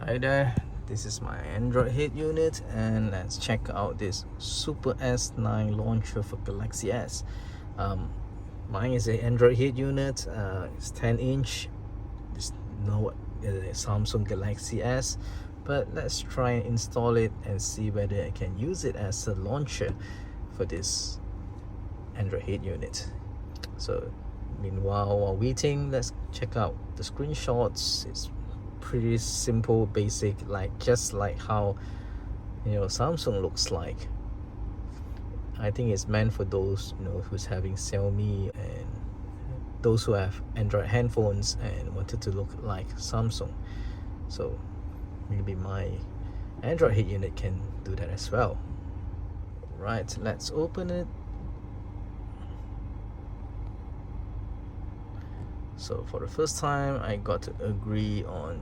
Hi there, this is my Android head unit and let's check out this Super S9 launcher for Galaxy S. Mine is a Android head unit, it's 10-inch, there's no Samsung Galaxy S, but let's try and install it and see whether I can use it as a launcher for this Android head unit. So meanwhile, while waiting, let's check out the screenshots. It's pretty simple, basic, just like how Samsung looks like. I think it's meant for those who's having Xiaomi and those who have Android handphones and wanted to look like Samsung. So maybe my Android head unit can do that as well. Right, let's open it. So for the first time, I got to agree on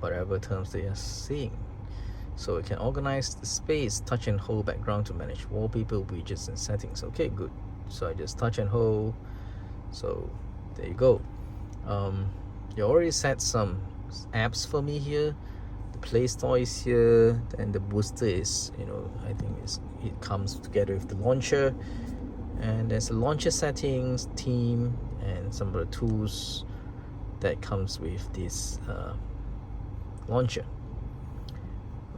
whatever terms they are saying. So it can organize the space, touch and hold background to manage wallpaper, widgets and settings. Okay, good. So I just touch and hold. So there you go. You already set some apps for me here. The Play Store is here, and the booster is, I think it comes together with the launcher. And there's a launcher settings, theme, and some of the tools that comes with this launcher.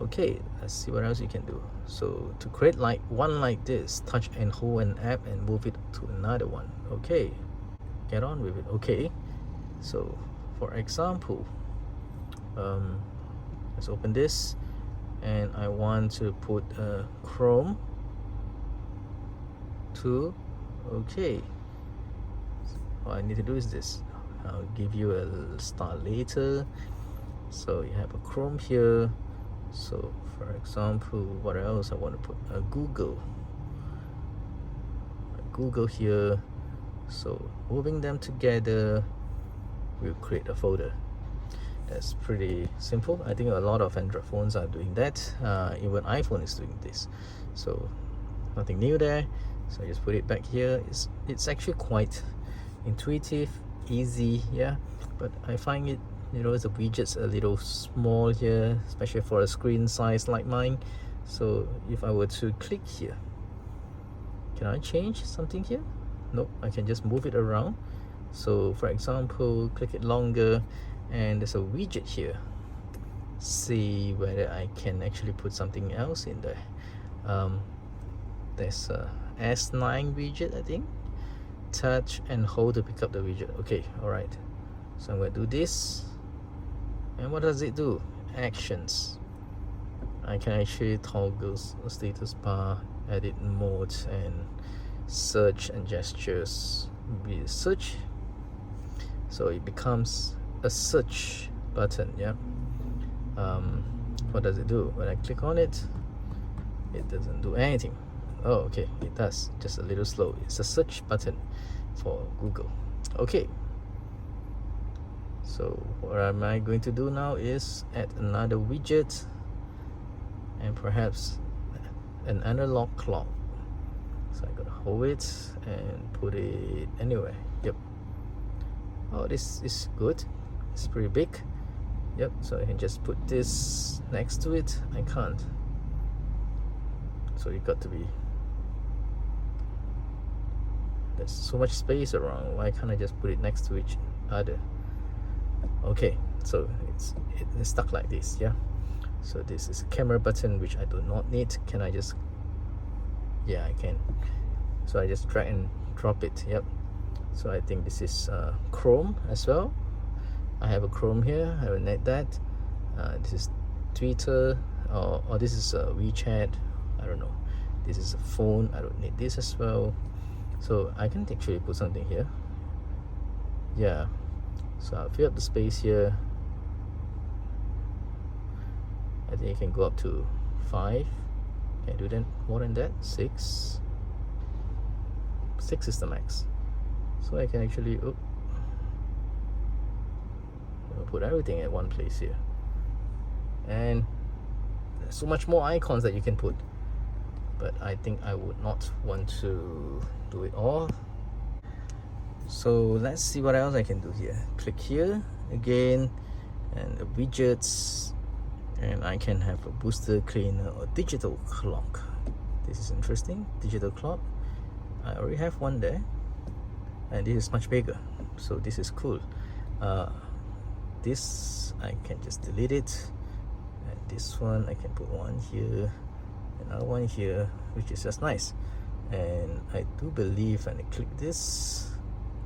Okay, let's see what else you can do. So to create one like this, touch and hold an app and move it to another one. Okay, get on with it. Okay, so for example, let's open this and I want to put Chrome to okay. All I need to do is this. I'll give you a start later. So you have a Chrome here. So for example, what else I want to put? A Google here. So moving them together will create a folder. That's pretty simple. I think a lot of Android phones are doing that. Even iPhone is doing this. So nothing new there. So I just put it back here. It's actually quite intuitive, easy, yeah, but I find it the widgets a little small here, especially for a screen size like mine. So if I were to click here, can I change something here? Nope, I can just move it around. So for example, click it longer and there's a widget here. See whether I can actually put something else in there. There's a S9 widget, I think. Touch and hold to pick up the widget. Okay, all right, so I'm going to do this, and what does it do? Actions. I can actually toggle status bar, edit modes, and search and gestures with search, so it becomes a search button. Yeah. What does it do? When I click on it, it doesn't do anything. Oh, okay, it does, just a little slow. It's a search button for Google. Okay, so what am I going to do now is add another widget and perhaps an analog clock. So I'm gonna hold it and put it anywhere. Yep. Oh, this is good. It's pretty big. Yep, so I can just put this next to it. I can't, so it got to be, there's so much space around. Why can't I just put it next to each other? Okay, so it's stuck like this. Yeah, so this is a camera button which I do not need. Can I just, yeah, I can. So I just drag and drop it. Yep. So I think this is Chrome as well. I have a Chrome here. I will need that. This is Twitter, or this is WeChat. I don't know. This is a phone. I don't need this as well. So I can actually put something here. Yeah, so I'll fill up the space here. I think you can go up to 5. Can I do that more than that? 6 is the max. So I can actually put everything at one place here, and there's so much more icons that you can put, but I think I would not want to do it all. So let's see what else I can do here. Click here again, and the widgets, and I can have a booster, cleaner, or digital clock. This is interesting. Digital clock, I already have one there, and this is much bigger, so this is cool. This I can just delete it, and this one I can put one here, another one here, which is just nice. And I do believe when I click this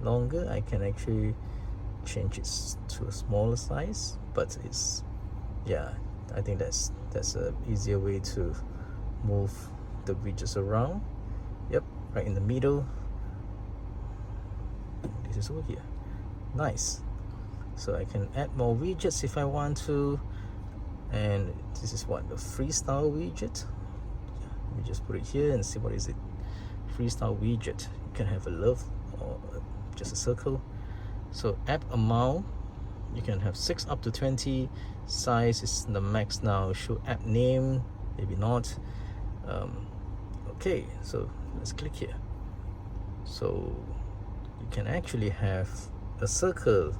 longer, I can actually change it to a smaller size, but it's, yeah, I think that's a easier way to move the widgets around. Yep, right in the middle. This is over here. Nice. So I can add more widgets if I want to. And this is what, the freestyle widget. Let me just put it here and see what is it. Freestyle widget. You can have a love or just a circle. So app amount, you can have 6 up to 20. Size is the max now. Show app name, maybe not. Okay, so let's click here. So you can actually have a circle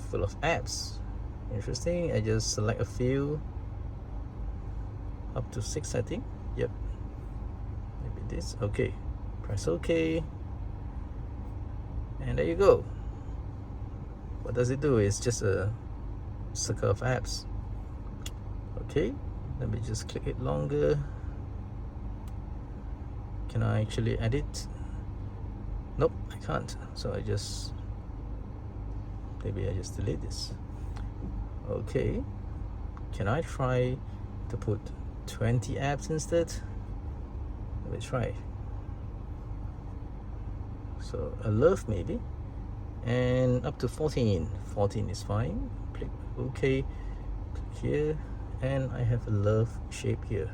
full of apps. Interesting. I just select a few, up to 6 I think. Yep, maybe this. Okay, press OK, and there you go. What does it do? It's just a circle of apps. Okay, let me just click it longer. Can I actually edit? Nope, I can't. So maybe I just delete this. Okay, can I try to put 20 apps instead? Let me try. So a love maybe, and up to 14 is fine. Click OK, click here, and I have a love shape here.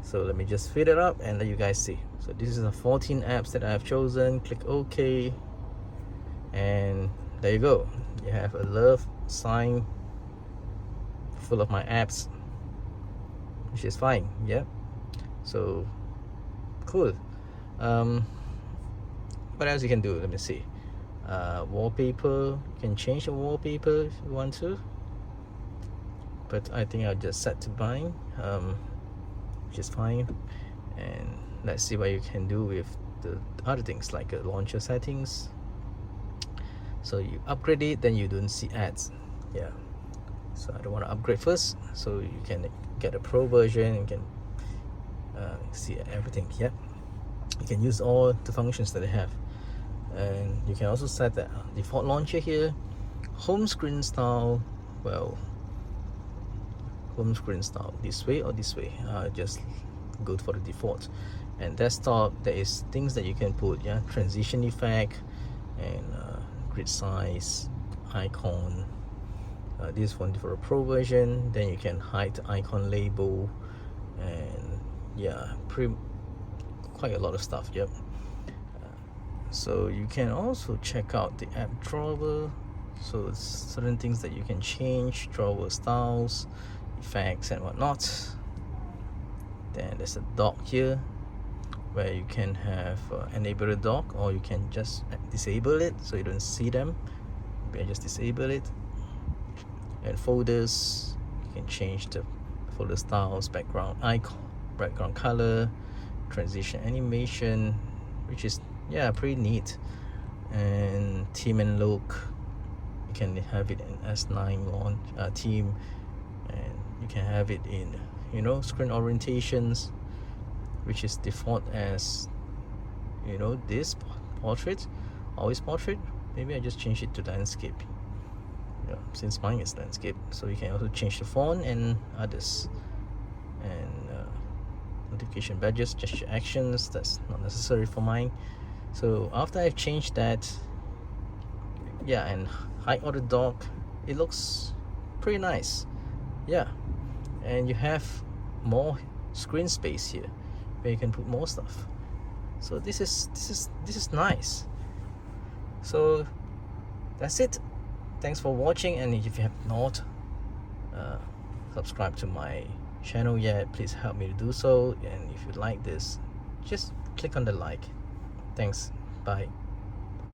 So let me just fit it up and let you guys see. So this is the 14 apps that I have chosen. Click OK, and there you go. You have a love sign full of my apps, which is fine. Yeah, so cool. What else you can do? Let me see. Wallpaper, you can change the wallpaper if you want to, but I think I'll just set to bind, which is fine. And let's see what you can do with the other things like launcher settings. So you upgrade it, then you don't see ads. Yeah, so I don't want to upgrade first, so you can get a pro version. You can see everything. Yeah, you can use all the functions that they have. And you can also set the default launcher here. Home screen style, well, home screen style this way or this way. Just go for the default. And desktop, there is things that you can put. Yeah, transition effect and grid size, icon. This one for a pro version. Then you can hide the icon label, and yeah, quite a lot of stuff. Yep. So you can also check out the app drawer. So it's certain things that you can change, drawer styles, effects and whatnot. Then there's a dock here where you can have enable a dock, or you can just disable it so you don't see them. Maybe I just disable it. And folders, you can change the folder styles, background icon, background color, transition animation, which is, yeah, pretty neat. And theme and look, you can have it in S9 launch theme, and you can have it in, you know, screen orientations, which is default as, you know, this portrait, always portrait. Maybe I just change it to landscape. Yeah, since mine is landscape. So you can also change the font and others. And notification badges, gesture actions, that's not necessary for mine. So after I've changed that, yeah, and hide all the dock, it looks pretty nice. Yeah, and you have more screen space here where you can put more stuff. So this is nice. So that's it. Thanks for watching, and if you have not subscribed to my channel yet, please help me to do so. And if you like this, just click on the like. Thanks. Bye.